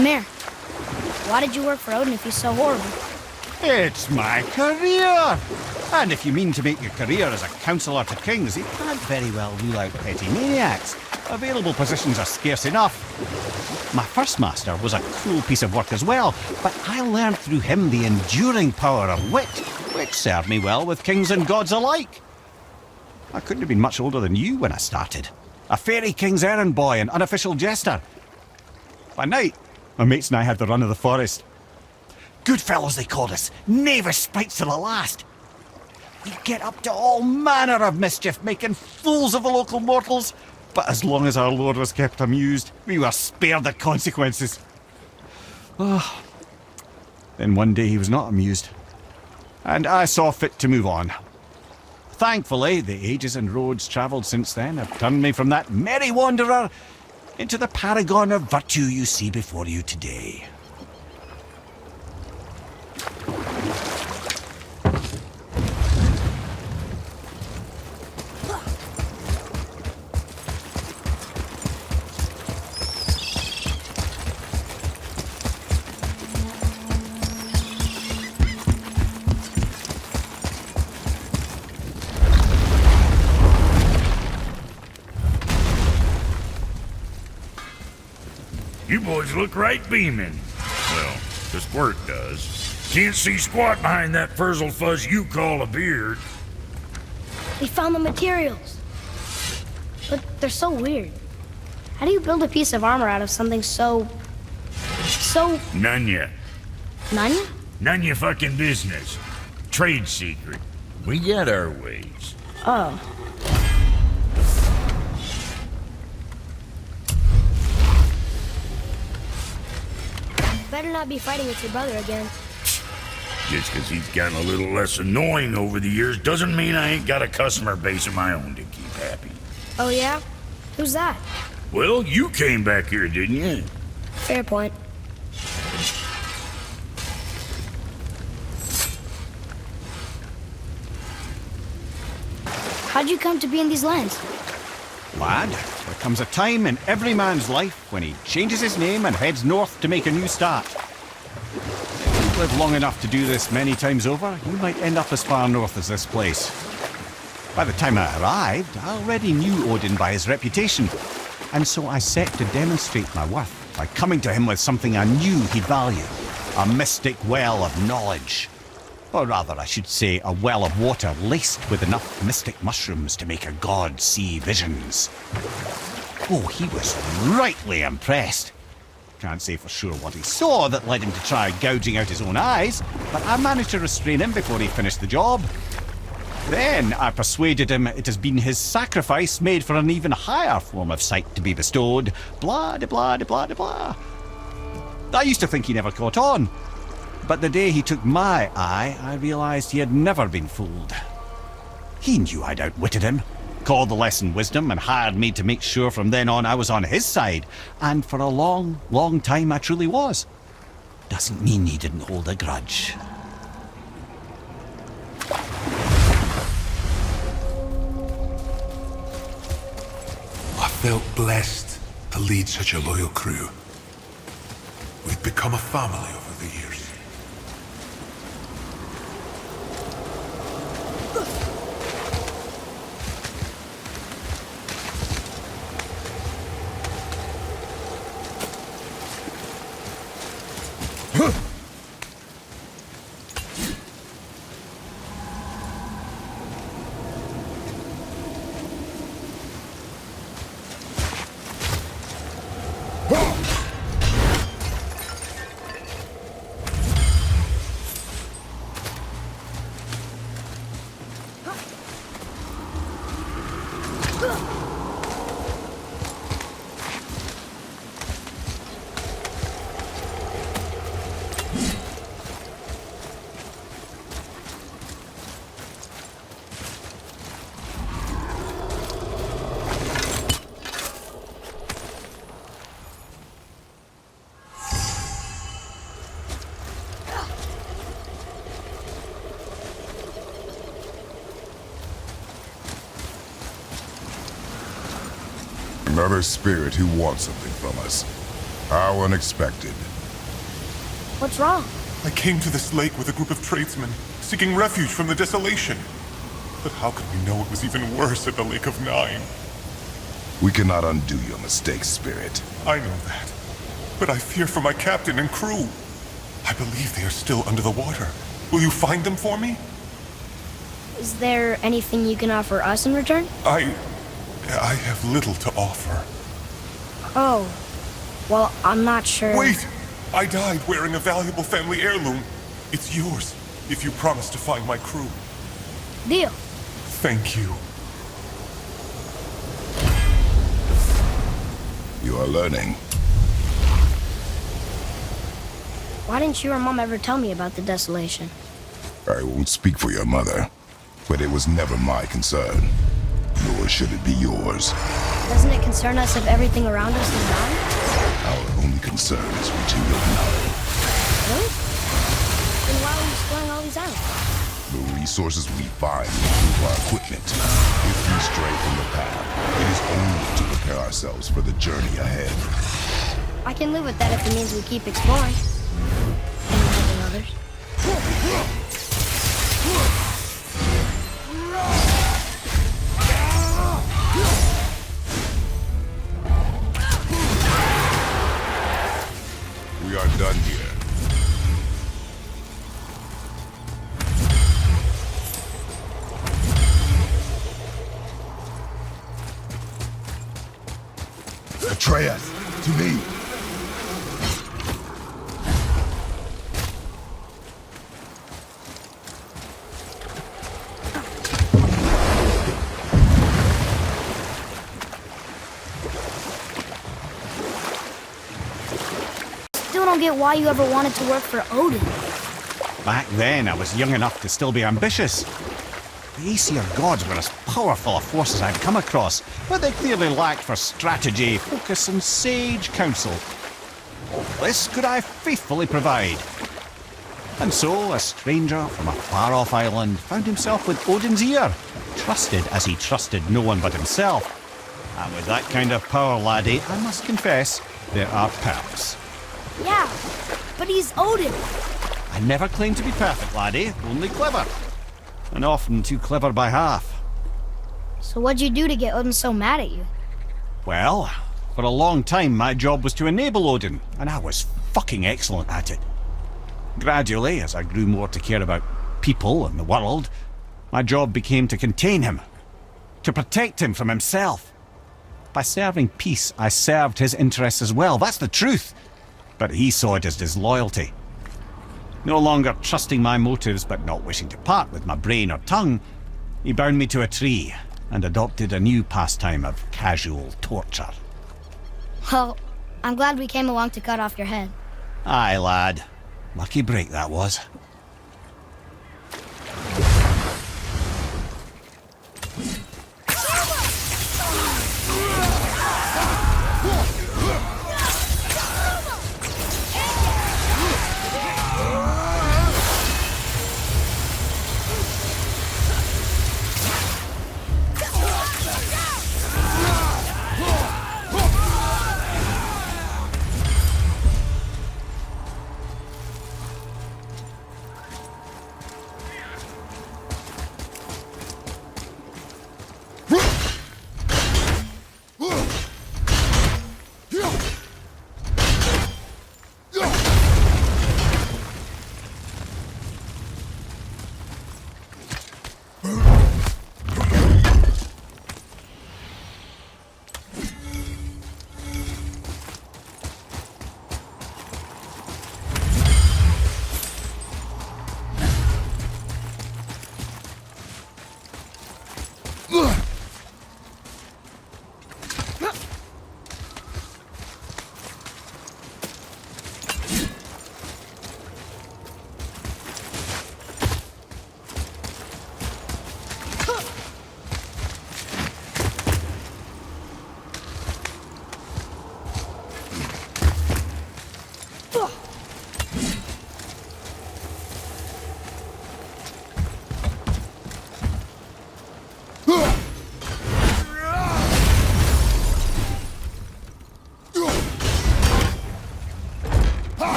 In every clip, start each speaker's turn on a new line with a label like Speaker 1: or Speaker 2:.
Speaker 1: Come here. Why did you work for Odin if he's so horrible?
Speaker 2: It's my career! And if you mean to make your career as a counsellor to kings, you can't very well rule out petty maniacs. Available positions are scarce enough. My first master was a cruel piece of work as well, but I learned through him the enduring power of wit, which served me well with kings and gods alike. I couldn't have been much older than you when I started. A fairy king's errand boy and unofficial jester. By night, my mates and I had the run of the forest. Good fellows they called us, knavish sprites to the last. We'd get up to all manner of mischief, making fools of the local mortals. But as long as our lord was kept amused, we were spared the consequences. Then one day he was not amused, and I saw fit to move on. Thankfully, the ages and roads travelled since then have turned me from that merry wanderer into the paragon of virtue you see before you today.
Speaker 3: You boys look right beaming. Well, the squirt does. Can't see squat behind that frizzled fuzz you call a beard.
Speaker 1: We found the materials. But they're so weird. How do you build a piece of armor out of something so...
Speaker 3: None ya.
Speaker 1: None?
Speaker 3: None ya fucking business. Trade secret. We got our ways.
Speaker 1: Oh. Better not be fighting with your brother again.
Speaker 3: Just 'cause he's gotten a little less annoying over the years doesn't mean I ain't got a customer base of my own to keep happy.
Speaker 1: Oh yeah? Who's that?
Speaker 3: Well, you came back here, didn't you?
Speaker 1: Fair point. How'd you come to be in these lands?
Speaker 2: Lad, there comes a time in every man's life when he changes his name and heads north to make a new start. If you live long enough to do this many times over, you might end up as far north as this place. By the time I arrived, I already knew Odin by his reputation, and so I set to demonstrate my worth by coming to him with something I knew he'd value, a mystic well of knowledge. Or rather, I should say, a well of water laced with enough mystic mushrooms to make a god see visions. Oh, he was rightly impressed. Can't say for sure what he saw that led him to try gouging out his own eyes, but I managed to restrain him before he finished the job. Then I persuaded him it has been his sacrifice made for an even higher form of sight to be bestowed. Blah, de blah, de blah, de blah. I used to think he never caught on. But the day he took my eye, I realized he had never been fooled. He knew I'd outwitted him, called the lesson wisdom, and hired me to make sure from then on I was on his side. And for a long, long time I truly was. Doesn't mean he didn't hold a grudge.
Speaker 4: I felt blessed to lead such a loyal crew. We've become a family over the years.
Speaker 5: Another spirit who wants something from us. How unexpected.
Speaker 1: What's wrong?
Speaker 6: I came to this lake with a group of tradesmen, seeking refuge from the desolation. But how could we know it was even worse at the Lake of Nine?
Speaker 5: We cannot undo your mistakes, Spirit.
Speaker 6: I know that. But I fear for my captain and crew. I believe they are still under the water. Will you find them for me?
Speaker 1: Is there anything you can offer us in return?
Speaker 6: I have little to offer.
Speaker 1: Oh. Well, I'm not sure.
Speaker 6: Wait! I died wearing a valuable family heirloom. It's yours, if you promise to find my crew.
Speaker 1: Deal.
Speaker 6: Thank you.
Speaker 5: You are learning.
Speaker 1: Why didn't you or Mom ever tell me about the desolation?
Speaker 5: I won't speak for your mother, but it was never my concern. Nor should it be yours.
Speaker 1: Doesn't it concern us if everything around us is gone?
Speaker 5: Our only concern is reaching the Nine.
Speaker 1: Really? Then why are we exploring all these islands?
Speaker 5: The resources we find improve our equipment. If we stray from the path, it is only to prepare ourselves for the journey ahead.
Speaker 1: I can live with that if it means we keep exploring. And helping others.
Speaker 5: We are done here. Atreus, to me.
Speaker 1: Still don't get why you ever wanted to work for Odin.
Speaker 2: Back then, I was young enough to still be ambitious. The Aesir gods were as powerful a force as I'd come across, but they clearly lacked for strategy, focus, and sage counsel. All this could I faithfully provide. And so, a stranger from a far-off island found himself with Odin's ear, trusted as he trusted no one but himself. And with that kind of power, laddie, I must confess, there are perks.
Speaker 1: Yeah, but he's Odin.
Speaker 2: I never claimed to be perfect, laddie, only clever. And often too clever by half.
Speaker 1: So what'd you do to get Odin so mad at you?
Speaker 2: Well, for a long time my job was to enable Odin, and I was fucking excellent at it. Gradually, as I grew more to care about people and the world, my job became to contain him, to protect him from himself. By serving peace, I served his interests as well, that's the truth. But he saw it as disloyalty. No longer trusting my motives, but not wishing to part with my brain or tongue, he bound me to a tree and adopted a new pastime of casual torture.
Speaker 1: Well, I'm glad we came along to cut off your head.
Speaker 2: Aye, lad. Lucky break that was.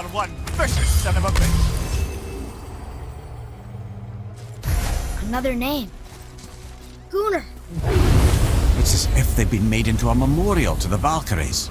Speaker 2: are one vicious son of a bitch.
Speaker 1: Another name. Gunnar.
Speaker 2: It's as if they've been made into a memorial to the Valkyries.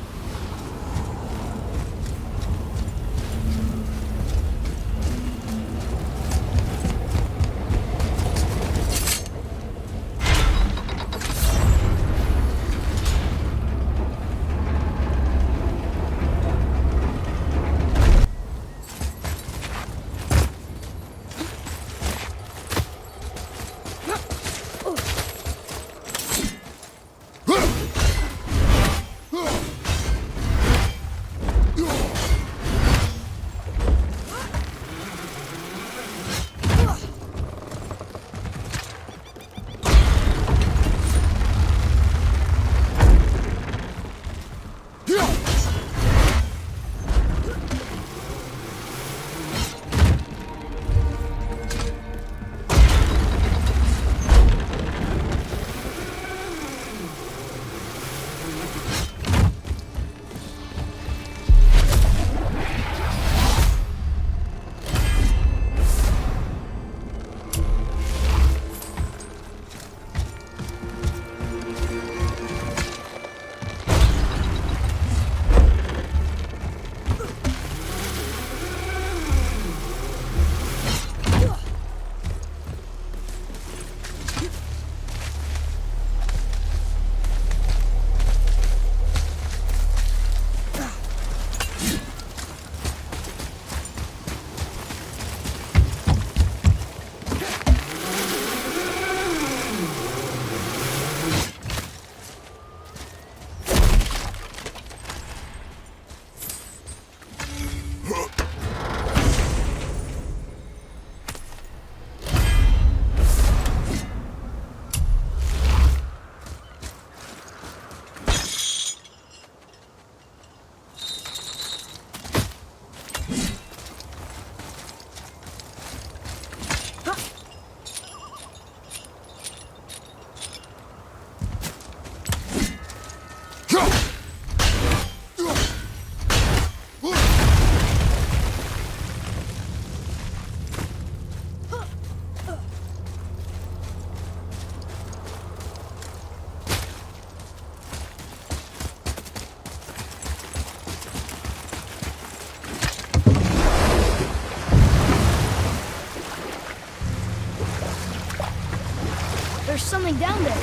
Speaker 1: There's something down there.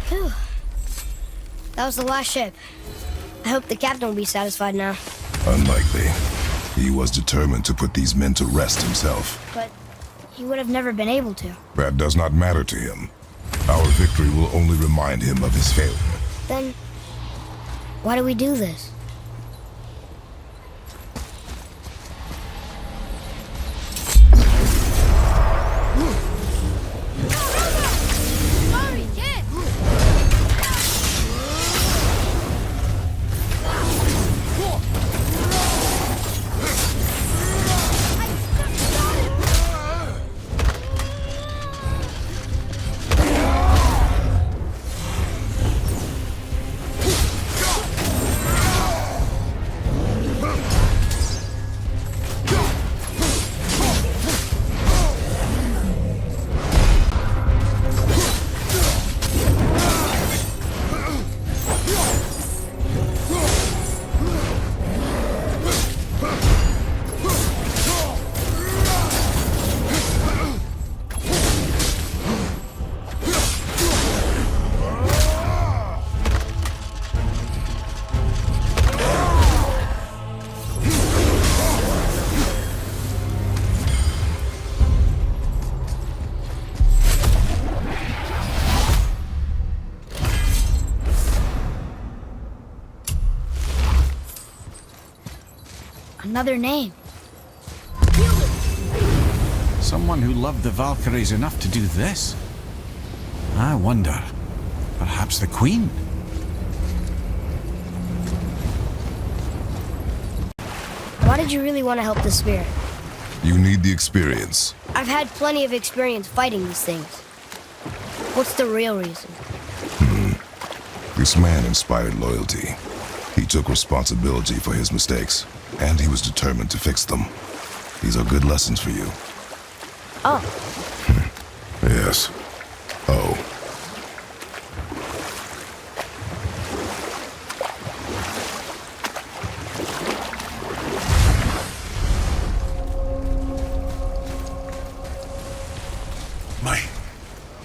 Speaker 1: Phew. That was the last ship. I hope the captain will be satisfied now.
Speaker 5: Unlikely. He was determined to put these men to rest himself.
Speaker 1: But he would have never been able to.
Speaker 5: That does not matter to him. Our victory will only remind him of his failure.
Speaker 1: Then, why do we do this?
Speaker 7: Sorry, kid!
Speaker 1: Another name.
Speaker 2: Someone who loved the Valkyries enough to do this? I wonder. Perhaps the Queen?
Speaker 1: Why did you really want to help the spirit?
Speaker 5: You need the experience.
Speaker 1: I've had plenty of experience fighting these things. What's the real reason?
Speaker 5: This man inspired loyalty. He took responsibility for his mistakes, and he was determined to fix them. These are good lessons for you.
Speaker 1: Oh,
Speaker 5: Yes. Oh.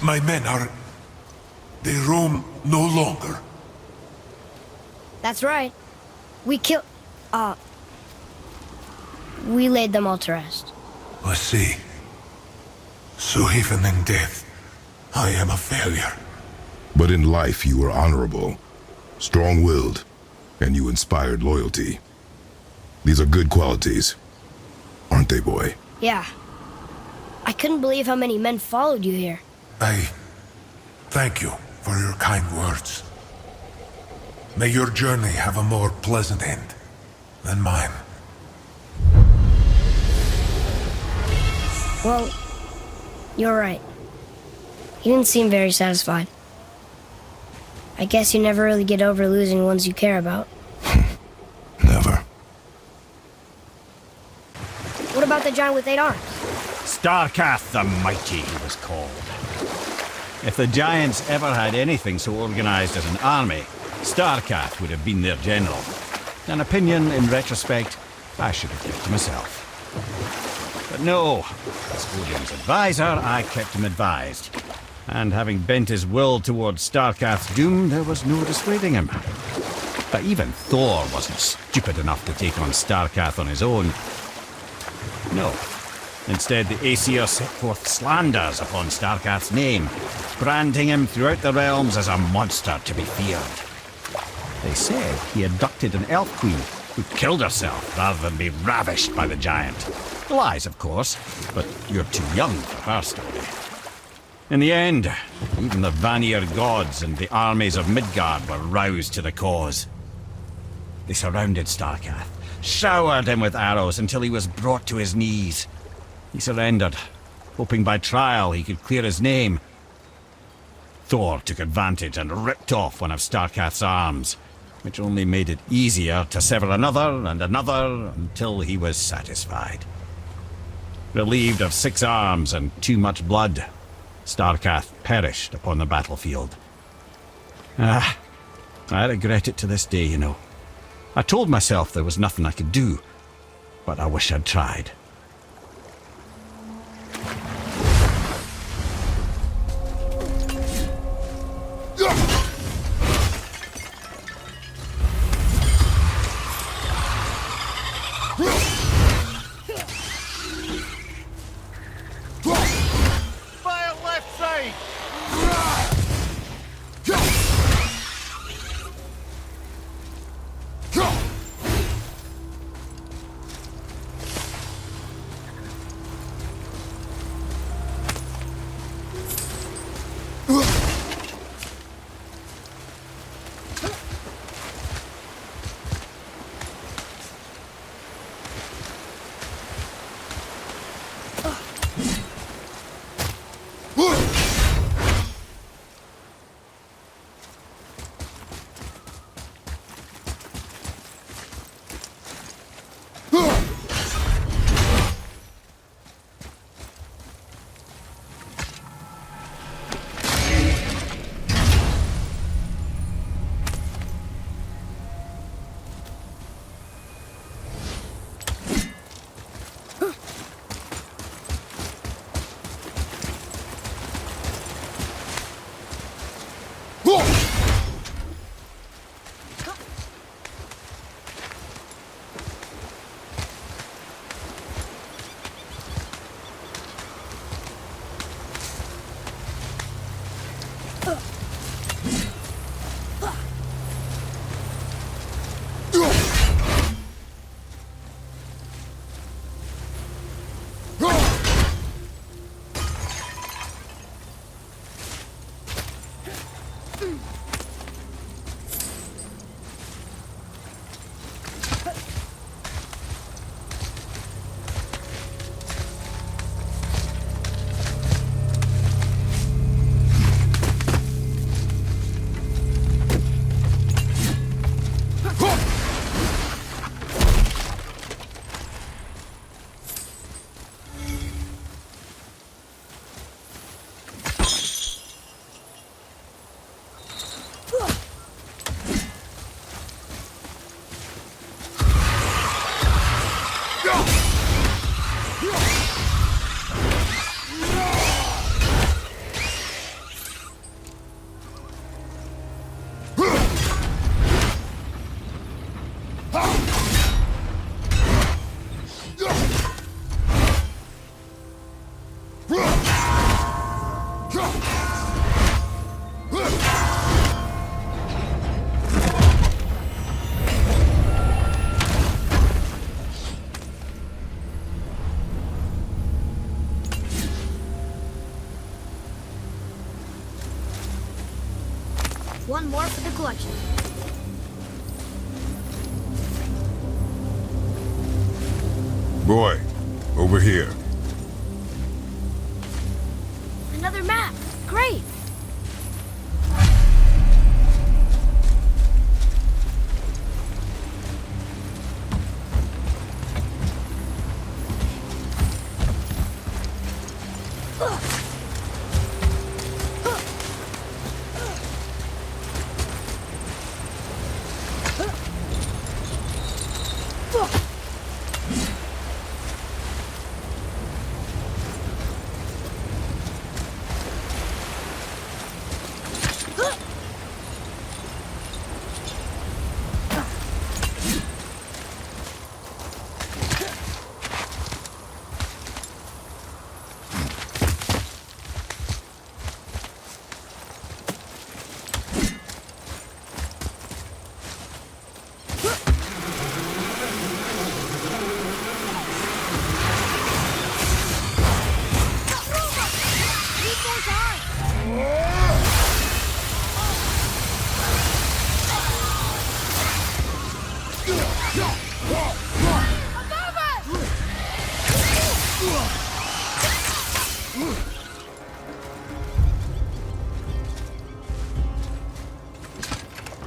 Speaker 4: My men are... They roam no longer.
Speaker 1: that's right. We laid them all to rest.
Speaker 4: I see. So even in death, I am a failure.
Speaker 5: But in life you were honorable, strong-willed, and you inspired loyalty. These are good qualities, aren't they, boy?
Speaker 1: Yeah. I couldn't believe how many men followed you here.
Speaker 4: I thank you for your kind words. May your journey have a more pleasant end than mine.
Speaker 1: Well, you're right. You didn't seem very satisfied. I guess you never really get over losing ones you care about.
Speaker 5: Never.
Speaker 1: What about the giant with 8 arms?
Speaker 2: Starkath the Mighty, he was called. If the Giants ever had anything so organized as an army, Starkath would have been their general. An opinion, in retrospect, I should have kept to myself. But no, as Odin's advisor, I kept him advised. And having bent his will towards Starkath's doom, there was no dissuading him. But even Thor wasn't stupid enough to take on Starkath on his own. No. Instead, the Aesir set forth slanders upon Starkath's name, branding him throughout the realms as a monster to be feared. They said he abducted an elf queen who killed herself rather than be ravished by the giant. Lies, of course, but you're too young for her story. In the end, even the Vanir gods and the armies of Midgard were roused to the cause. They surrounded Starkath, showered him with arrows until he was brought to his knees. He surrendered, hoping by trial he could clear his name. Thor took advantage and ripped off one of Starkath's arms, which only made it easier to sever another and another until he was satisfied. Relieved of 6 arms and too much blood, Starkath perished upon the battlefield. I regret it to this day, you know. I told myself there was nothing I could do, but I wish I'd tried.
Speaker 1: One more for the collection.
Speaker 5: Boy, over here.
Speaker 1: Another map. Great.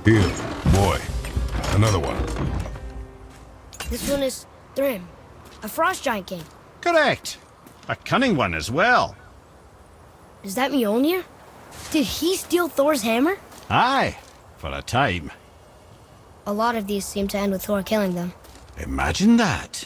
Speaker 5: Here, boy. Another one.
Speaker 1: This one is Thrym, a frost giant king.
Speaker 2: Correct. A cunning one as well.
Speaker 1: Is that Mjolnir? Did he steal Thor's hammer?
Speaker 2: Aye, for a time.
Speaker 1: A lot of these seem to end with Thor killing them.
Speaker 2: Imagine that.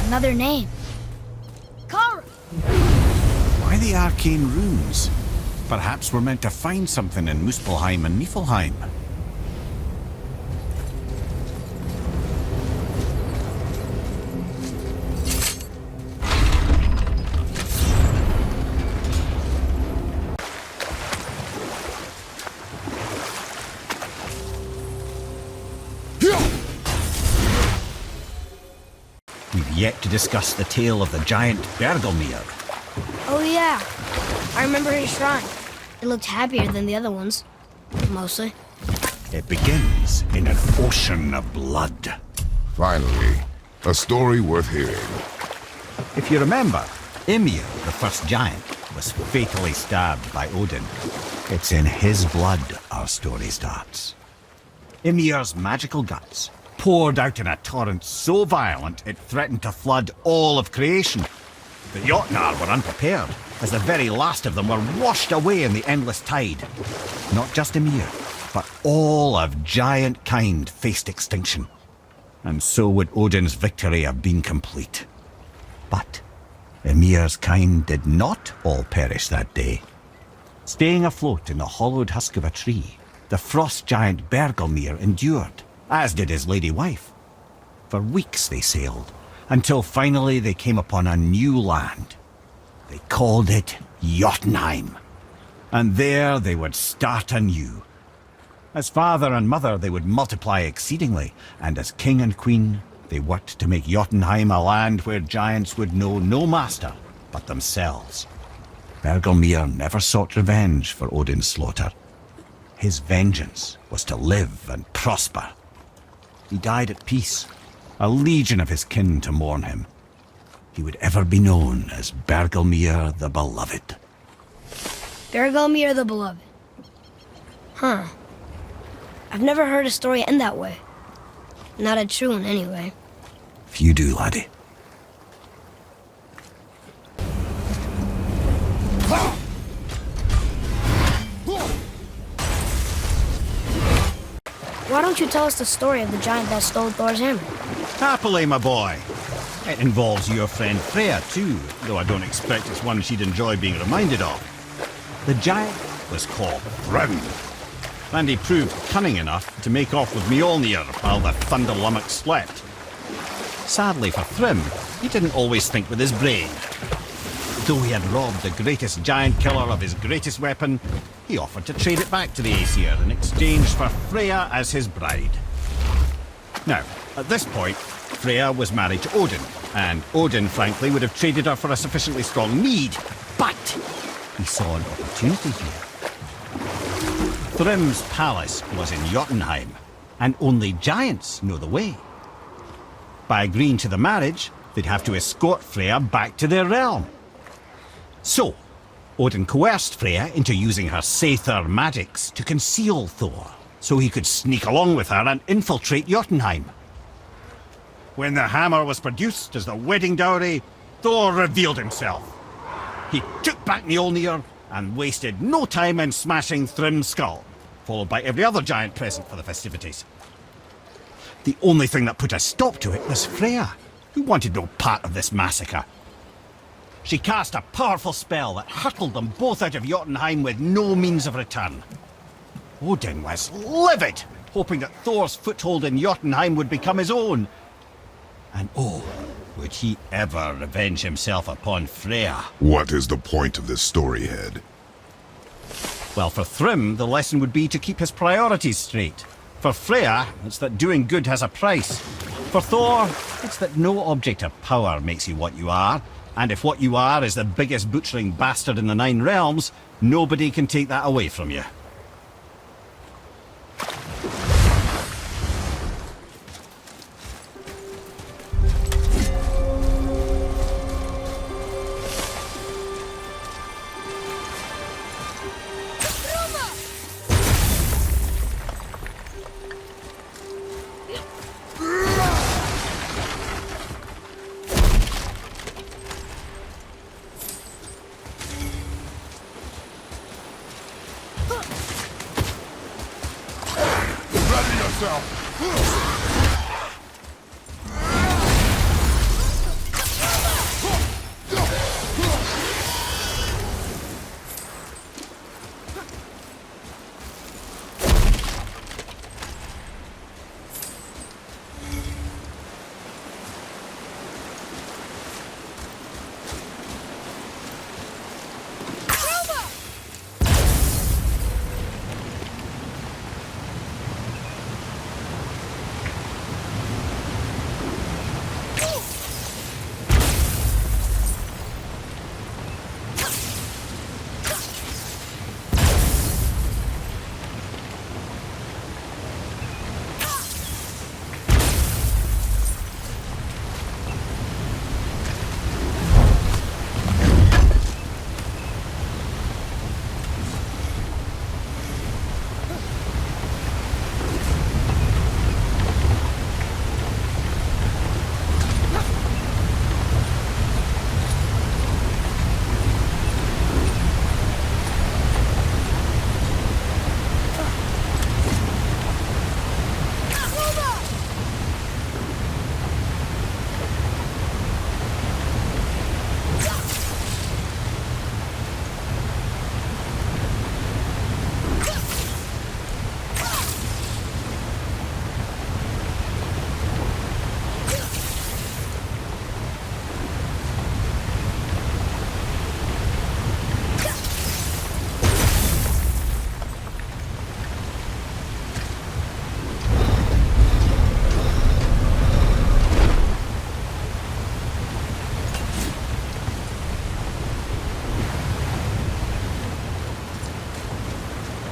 Speaker 1: Another name. Kara!
Speaker 2: Why the arcane runes? Perhaps we're meant to find something in Muspelheim and Niflheim. We've yet to discuss the tale of the giant Bergelmir.
Speaker 1: Oh yeah, I remember his shrine. It looked happier than the other ones. Mostly.
Speaker 2: It begins in an ocean of blood.
Speaker 5: Finally, a story worth hearing.
Speaker 2: If you remember, Ymir, the first giant, was fatally stabbed by Odin. It's in his blood our story starts. Ymir's magical guts poured out in a torrent so violent it threatened to flood all of creation. The Jotnar were unprepared, as the very last of them were washed away in the endless tide. Not just Ymir, but all of giant kind faced extinction. And so would Odin's victory have been complete. But Ymir's kind did not all perish that day. Staying afloat in the hollowed husk of a tree, the frost giant Bergelmir endured, as did his lady wife. For weeks they sailed, until finally they came upon a new land. They called it Jotunheim. And there they would start anew. As father and mother, they would multiply exceedingly, and as king and queen, they worked to make Jotunheim a land where giants would know no master but themselves. Bergelmir never sought revenge for Odin's slaughter. His vengeance was to live and prosper. He died at peace, a legion of his kin to mourn him. He would ever be known as Bergelmir the Beloved.
Speaker 1: Bergelmir the Beloved. Huh. I've never heard a story end that way. Not a true one, anyway.
Speaker 2: Few do, laddie.
Speaker 1: Why don't you tell us the story of the giant that stole Thor's hammer?
Speaker 2: Happily, my boy. It involves your friend Freya, too, though I don't expect it's one she'd enjoy being reminded of. The giant was called Thrym, and he proved cunning enough to make off with Mjolnir while the Thunder Lummox slept. Sadly for Thrym, he didn't always think with his brain. Though he had robbed the greatest giant killer of his greatest weapon, he offered to trade it back to the Aesir in exchange for Freya as his bride. Now, at this point, Freya was married to Odin, and Odin, frankly, would have traded her for a sufficiently strong mead, but he saw an opportunity here. Thrym's palace was in Jotunheim, and only giants know the way. By agreeing to the marriage, they'd have to escort Freya back to their realm. So, Odin coerced Freya into using her Seithar magics to conceal Thor, so he could sneak along with her and infiltrate Jotunheim. When the hammer was produced as the wedding dowry, Thor revealed himself. He took back Mjolnir and wasted no time in smashing Thrym's skull, followed by every other giant present for the festivities. The only thing that put a stop to it was Freya, who wanted no part of this massacre. She cast a powerful spell that hurtled them both out of Jotunheim with no means of return. Odin was livid, hoping that Thor's foothold in Jotunheim would become his own. And oh, would he ever revenge himself upon Freya?
Speaker 5: What is the point of this story, Head?
Speaker 2: Well, for Thrym, the lesson would be to keep his priorities straight. For Freya, it's that doing good has a price. For Thor, it's that no object of power makes you what you are. And if what you are is the biggest butchering bastard in the Nine Realms, nobody can take that away from you.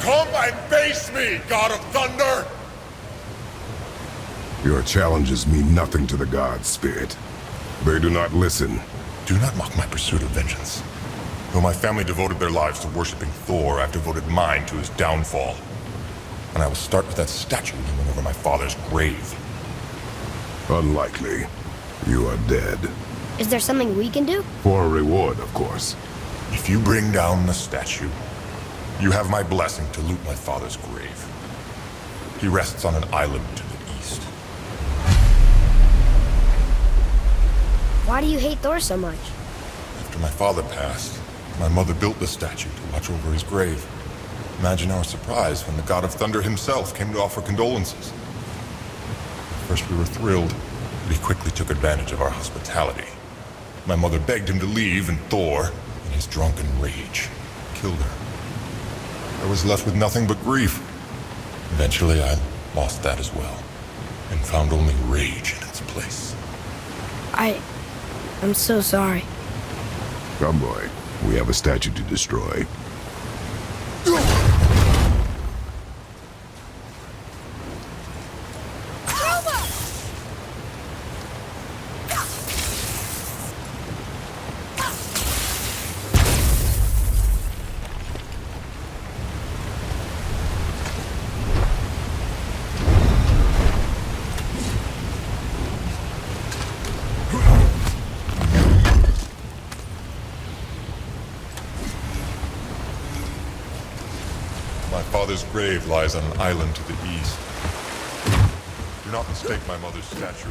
Speaker 6: come and face me, God of Thunder!
Speaker 5: Your challenges mean nothing to the gods, Spirit. They do not listen.
Speaker 6: Do not mock my pursuit of vengeance. Though my family devoted their lives to worshipping Thor, I've devoted mine to his downfall. And I will start with that statue looming over my father's grave.
Speaker 5: Unlikely. You are dead.
Speaker 1: Is there something we can do?
Speaker 5: For a reward, of course.
Speaker 6: If you bring down the statue, you have my blessing to loot my father's grave. He rests on an island to the east.
Speaker 1: Why do you hate Thor so much?
Speaker 6: After my father passed, my mother built the statue to watch over his grave. Imagine our surprise when the God of Thunder himself came to offer condolences. First we were thrilled, but he quickly took advantage of our hospitality. My mother begged him to leave, and Thor, in his drunken rage, killed her. I was left with nothing but grief. Eventually I lost that as well, and found only rage in its place.
Speaker 1: I'm so sorry.
Speaker 5: Come, boy. We have a statue to destroy.
Speaker 6: My father's grave lies on an island to the east. Do not mistake my mother's statue.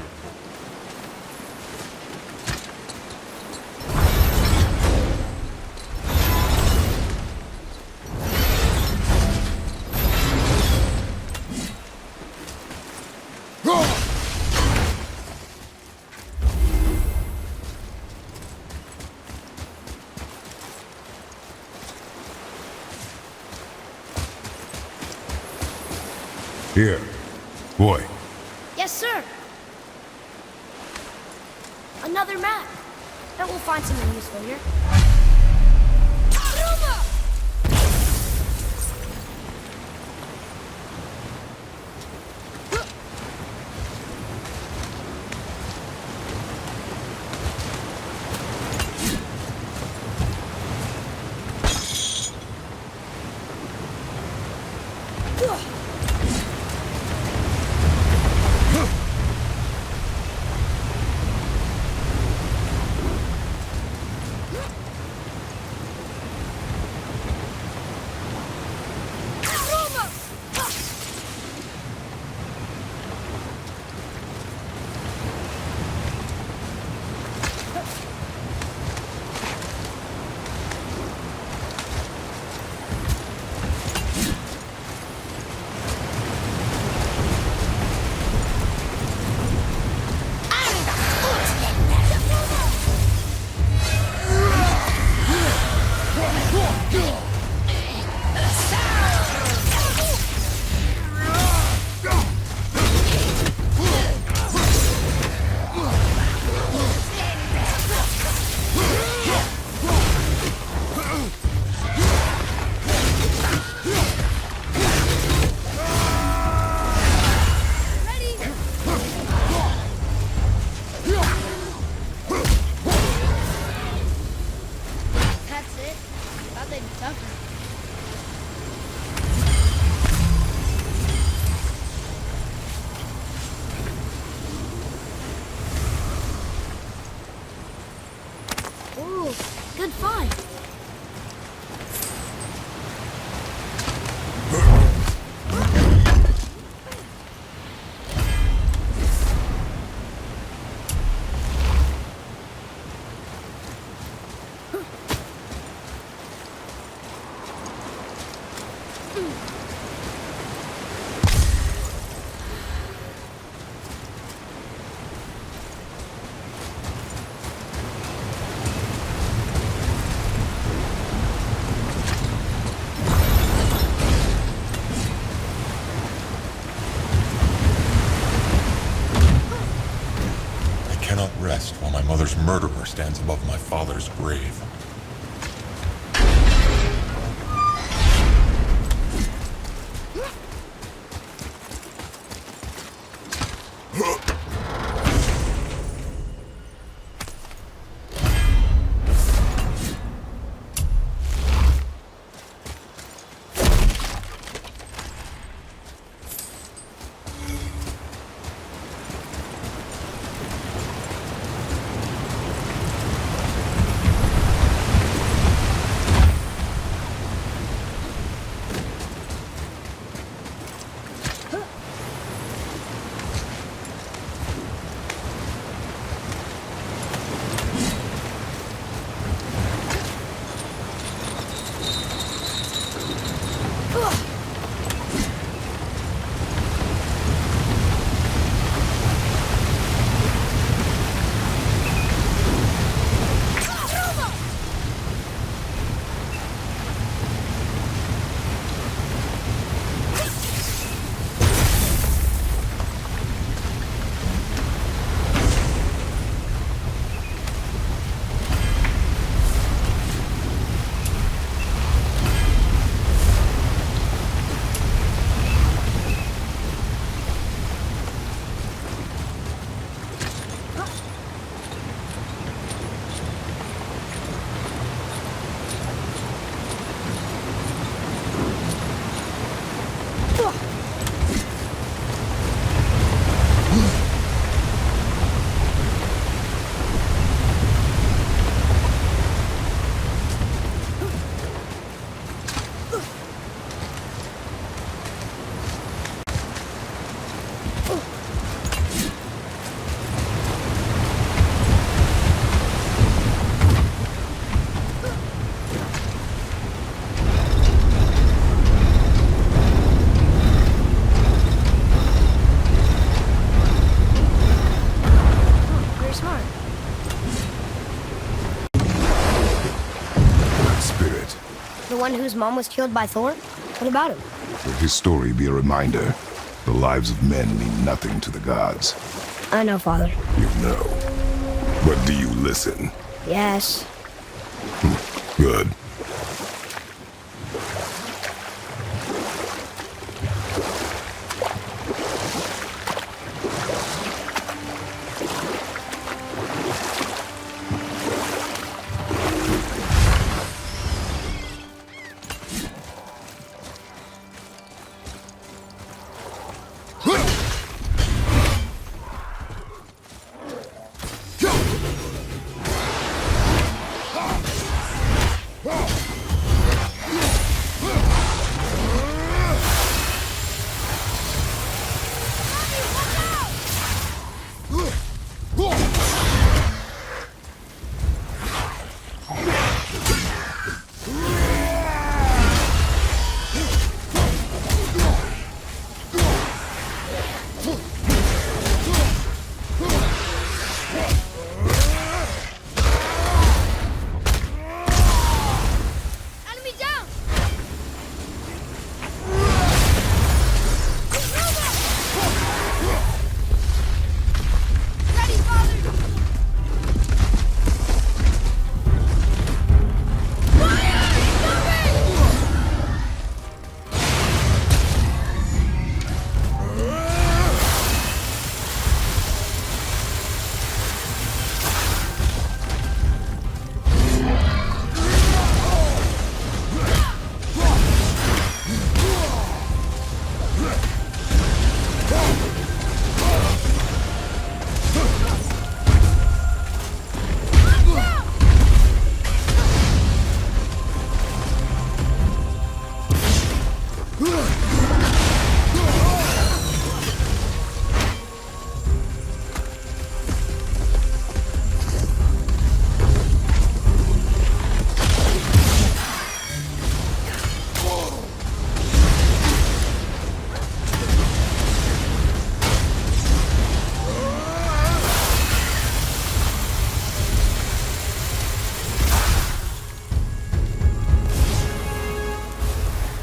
Speaker 5: Here. Boy.
Speaker 1: Yes, sir. Another map. Bet we'll find something useful here. Ooh, good find.
Speaker 6: Rest while my mother's murderer stands above my father's grave.
Speaker 1: The one whose mom was killed by Thor? What about him?
Speaker 5: Let his story be a reminder. The lives of men mean nothing to the gods.
Speaker 1: I know, Father.
Speaker 5: You know. But do you listen?
Speaker 1: Yes.
Speaker 5: Good.
Speaker 1: Enemy down! Ready, Father!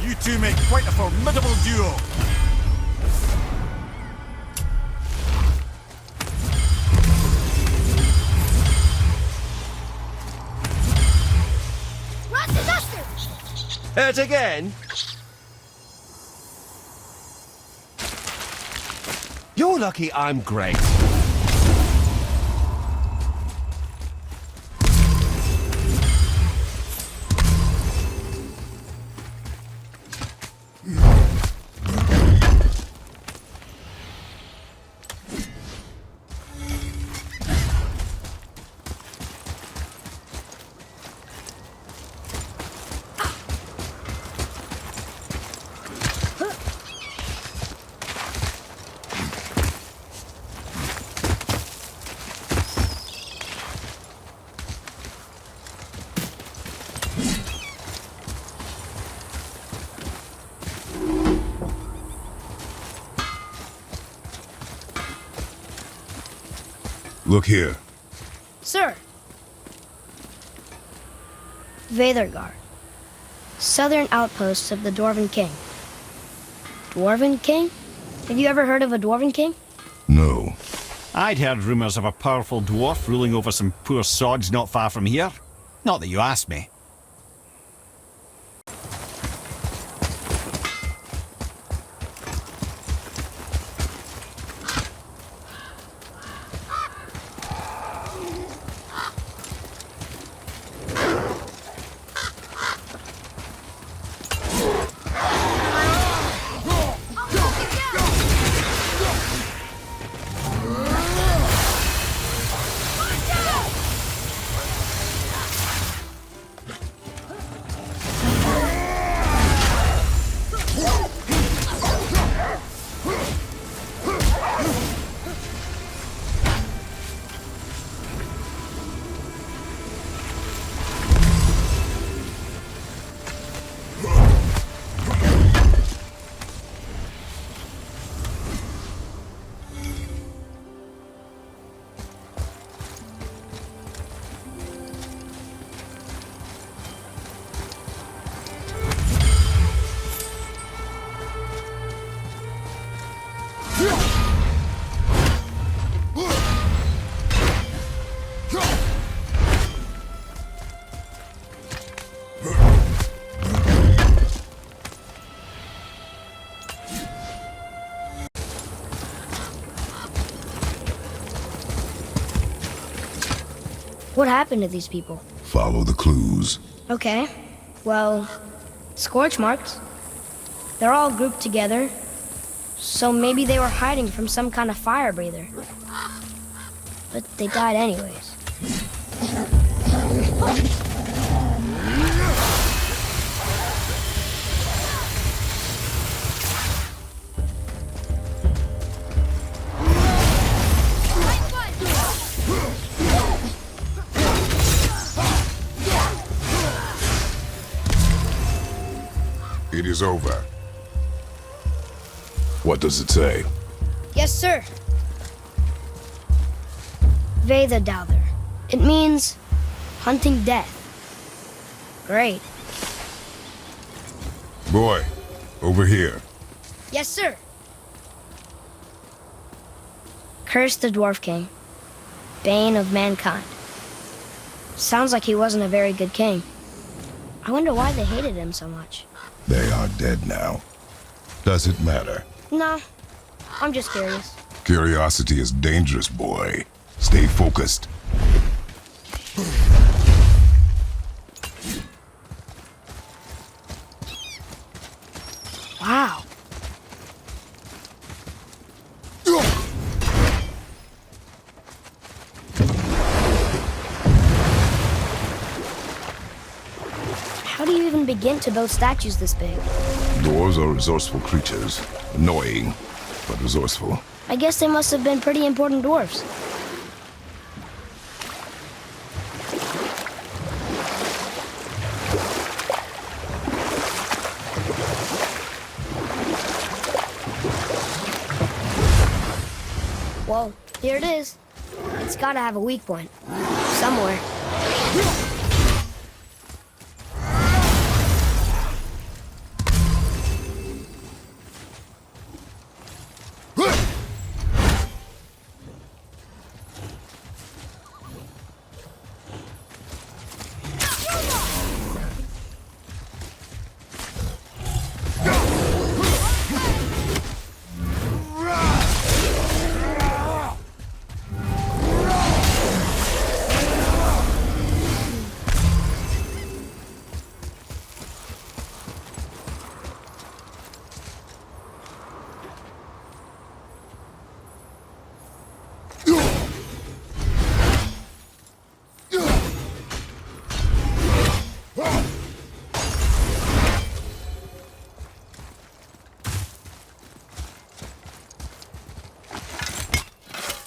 Speaker 2: You two make quite a formidable duo.
Speaker 1: Run the duster!
Speaker 7: It again? You're lucky I'm great.
Speaker 5: Look here.
Speaker 1: Sir. Veðurgar. Southern outposts of the Dwarven King. Dwarven King? Have you ever heard of a Dwarven King?
Speaker 5: No.
Speaker 2: I'd heard rumours of a powerful dwarf ruling over some poor sods not far from here. Not that you asked me.
Speaker 1: What happened to these people?
Speaker 5: Follow the clues.
Speaker 1: Okay. Well, scorch marks. They're all grouped together. So maybe they were hiding from some kind of fire breather. But they died anyways.
Speaker 5: It is over. What does it say?
Speaker 1: Yes, sir. Vedadouther. It means hunting death. Great.
Speaker 5: Boy, over here.
Speaker 1: Yes, sir. Curse the Dwarf King. Bane of mankind. Sounds like he wasn't a very good king. I wonder why they hated him so much.
Speaker 5: They are dead now. Does it matter?
Speaker 1: No, I'm just curious.
Speaker 5: Curiosity is dangerous, boy. Stay focused.
Speaker 1: Wow. How do you even begin to build statues this big?
Speaker 5: Dwarves are resourceful creatures. Annoying, but resourceful.
Speaker 1: I guess they must have been pretty important dwarfs. Whoa, here it is. It's gotta have a weak point. Somewhere.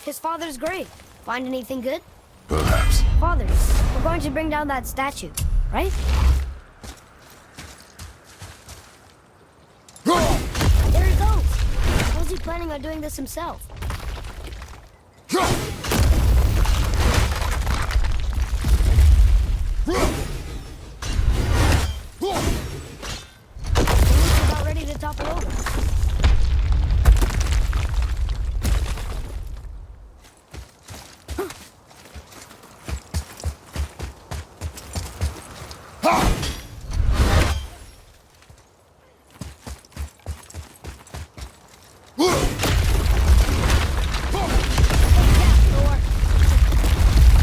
Speaker 1: His father's grave. Find anything good?
Speaker 5: Perhaps.
Speaker 1: Father, we're going to bring down that statue, right? There he goes. How's he planning on doing this himself? He's about ready to topple over.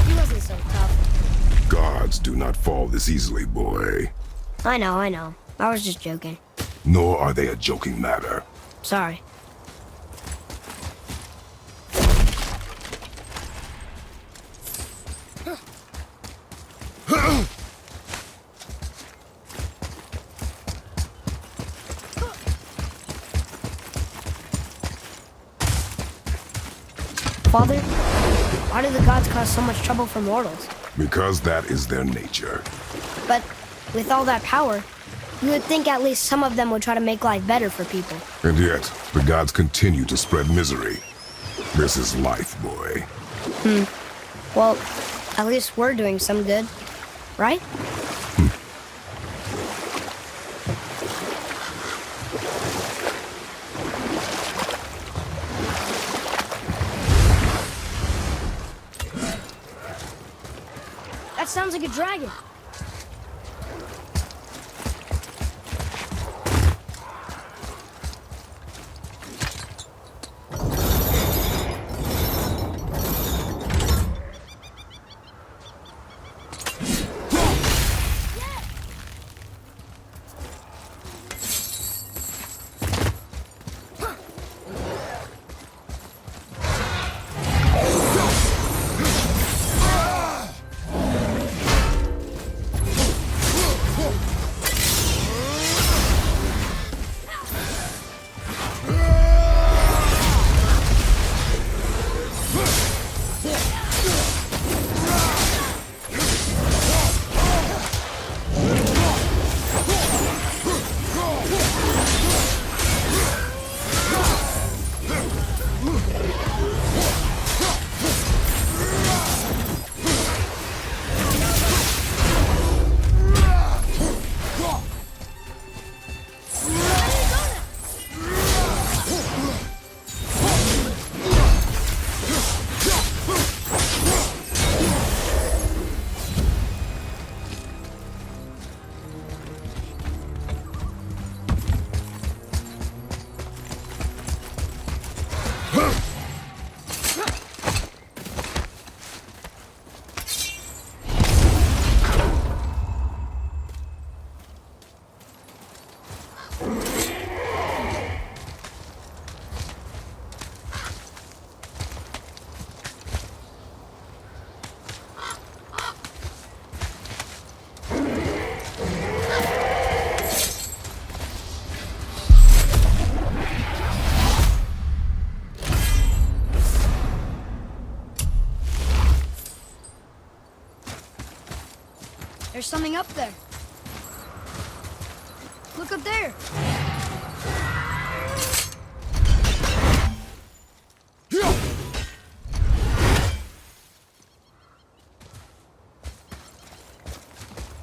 Speaker 1: He wasn't so tough.
Speaker 5: Gods do not fall this easily, boy.
Speaker 1: I know. I was just joking.
Speaker 5: Nor are they a joking matter.
Speaker 1: Sorry. Father, why do the gods cause so much trouble for mortals?
Speaker 5: Because that is their nature.
Speaker 1: But with all that power, you would think at least some of them would try to make life better for people.
Speaker 5: And yet, the gods continue to spread misery. This is life, boy.
Speaker 1: Well, at least we're doing some good, right? That sounds like a dragon. There's something up there. Look up there.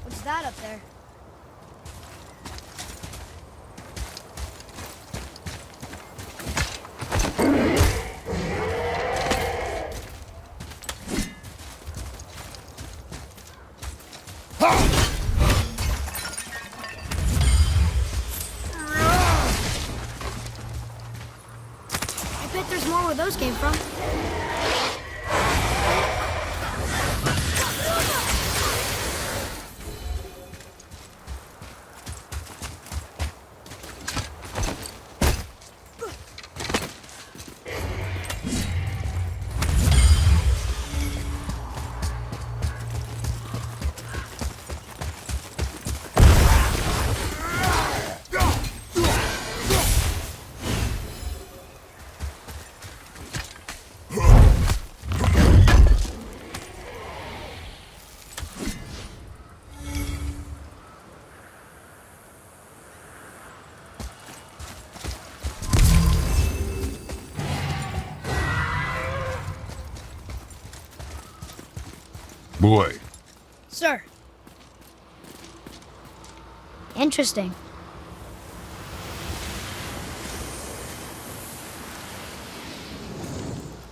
Speaker 1: What's that up there? I bet there's more where those came from.
Speaker 5: Boy,
Speaker 1: Sir. Interesting.